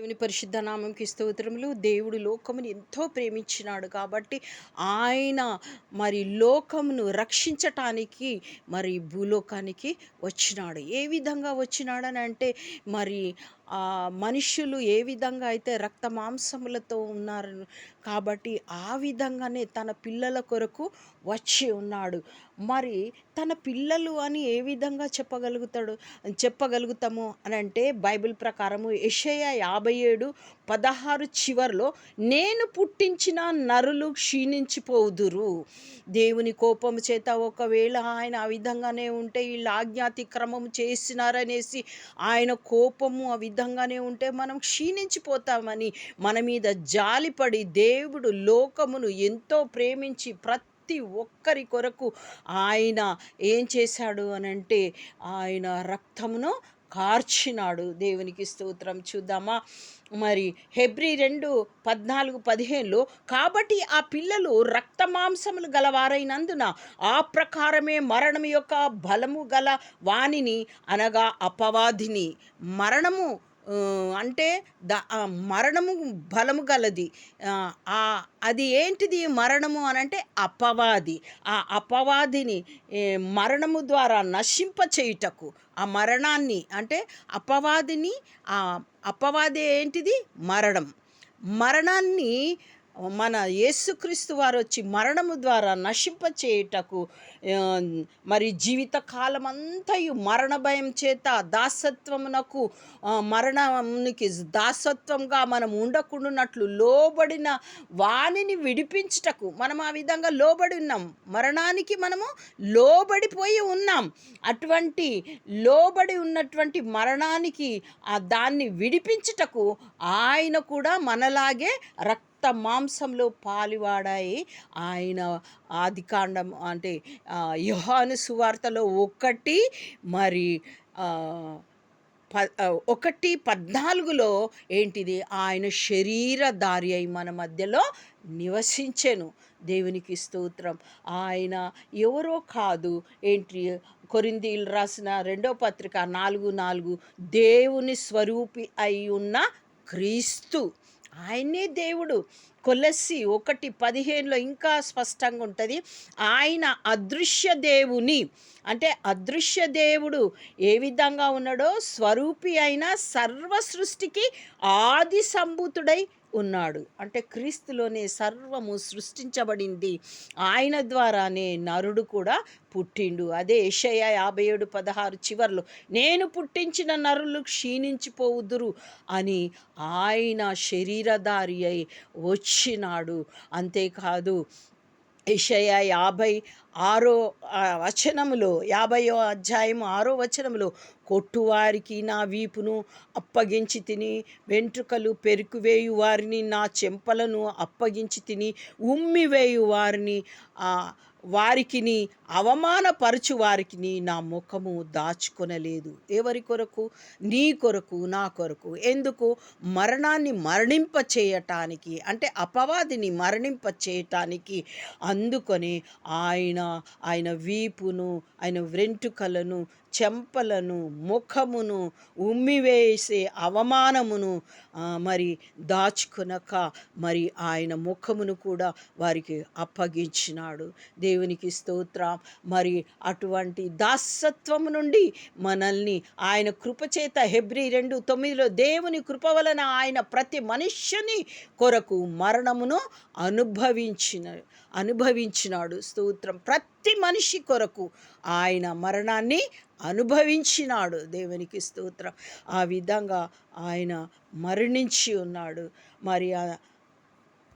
దేవుని పరిశుద్ధ నామంకి స్తోత్రములు. దేవుడు లోకమును ఎంతో ప్రేమించినాడు కాబట్టి ఆయన మరి లోకమును రక్షించటానికి మరి భూలోకానికి వచ్చినాడు. ఏ విధంగా వచ్చినాడని అంటే మరి మనుష్యులు ఏ విధంగా అయితే రక్త మాంసములతో ఉన్నారు కాబట్టి ఆ విధంగానే తన పిల్లల కొరకు వచ్చి ఉన్నాడు. మరి తన పిల్లలు అని ఏ విధంగా చెప్పగలుగుతాము అని అంటే బైబిల్ ప్రకారము యెషయా 57:16 చివరిలో నేను పుట్టించిన నరులు క్షీణించిపోదురు. దేవుని కోపము చేత ఒకవేళ ఆయన ఆ విధంగానే ఉంటే వీళ్ళు ఆజ్ఞాతిక్రమం చేసినారనేసి ఆయన కోపము ఆ విధంగానే ఉంటే మనం క్షీణించిపోతామని మన మీద జాలిపడి దేవుడు లోకమును ఎంతో ప్రేమించి ప్రతి ఒక్కరి కొరకు ఆయన ఏం చేశాడు అనంటే ఆయన రక్తమును కార్చినాడు. దేవునికి స్తోత్రం. చూద్దామా మరి హెబ్రీ 2:14-15లో కాబట్టి ఆ పిల్లలు రక్త మాంసములు గలవారైనందున ఆ ప్రకారమే మరణము యొక్క బలము గల వానిని అనగా అపవాదిని మరణము అంటే మరణము బలము గలది. అది ఏంటిది మరణము అనంటే అపవాది. ఆ అపవాదిని మరణము ద్వారా నశింప చేయుటకు ఆ మరణాన్ని అంటే అపవాదిని అపవాది ఏంటిది మరణం. మరణాన్ని మన యేసుక్రీస్తు వారు వచ్చి మరణము ద్వారా నశింపచేయుటకు మరి జీవిత కాలమంతయు మరణ భయం చేత దాసత్వమునకు మరణమునికి దాసత్వంగా మనం ఉండకుండానట్లు లోబడిన వానిని విడిపించుటకు మనం ఆ విధంగా లోబడి ఉన్నాం. మరణానికి మనము లోబడిపోయి ఉన్నాం. అటువంటి లోబడి ఉన్నటువంటి మరణానికి దాన్ని విడిపించుటకు ఆయన కూడా మనలాగే రక్త మాంసంలో పాలువాడాయి. ఆయన ఆదికాండం అంటే యోహాను సువార్తలో 1 మరి 1:14లో ఏంటిది ఆయన శరీరధారి అయి మన మధ్యలో నివసించెను. దేవునికి స్తోత్రం. ఆయన ఎవరో కాదు ఏంటి కొరింథీయులు రాసిన 2వ పత్రిక 4:4 దేవుని స్వరూపి అయి ఉన్న క్రీస్తు ఆయనే దేవుడు. కొలస్సి 1:15లో ఇంకా స్పష్టంగా ఉంటుంది. ఆయన అదృశ్య దేవుని అంటే అదృశ్య దేవుడు ఏ విధంగా ఉన్నాడో స్వరూపి అయిన సర్వ సృష్టికి ఆది సంభూతుడై ఉన్నాడు. అంటే క్రీస్తులోనే సర్వము సృష్టించబడింది. ఆయన ద్వారానే నరుడు కూడా పుట్టిండు. అదే యెషయా 57:16 చివర్లో నేను పుట్టించిన నరులు క్షీణించిపోవుదురు అని ఆయన శరీరధారి అయి వచ్చినాడు. అంతేకాదు యెషయా 50వ అధ్యాయం 6వ వచనములో కొట్టువారికి నా వీపును అప్పగించి తిని, వెంట్రుకలు పెరుకువేయు వారిని నా చెంపలను అప్పగించి తిని, ఉమ్మివేయు వారికిని అవమానపరచు వారికిని నా ముఖము దాచుకొనలేదు. ఎవరి కొరకు? నీ కొరకు, నా కొరకు. ఎందుకు? మరణాన్ని మరణింప చేయటానికి అంటే అపవాదిని మరణింప చేయటానికి. అందుకొని ఆయన వీపును, ఆయన వెంట్రుకలను, చెంపలను, ముఖమును, ఉమ్మివేసే అవమానమును మరి దాచుకొనక మరి ఆయన ముఖమును కూడా వారికి అప్పగించినాడు. దేవునికి స్తోత్రం. మరి అటువంటి దాసత్వము నుండి మనల్ని ఆయన కృపచేత హెబ్రీ 2:9లో దేవుని కృప వలన ఆయన ప్రతి మనుష్యుని కొరకు మరణమును అనుభవించినాడు. స్తోత్రం. ప్రతి మనిషి కొరకు ఆయన మరణాన్ని అనుభవించినాడు. దేవునికి స్తోత్రం. ఆ విధంగా ఆయన మరణించి ఉన్నాడు. మరి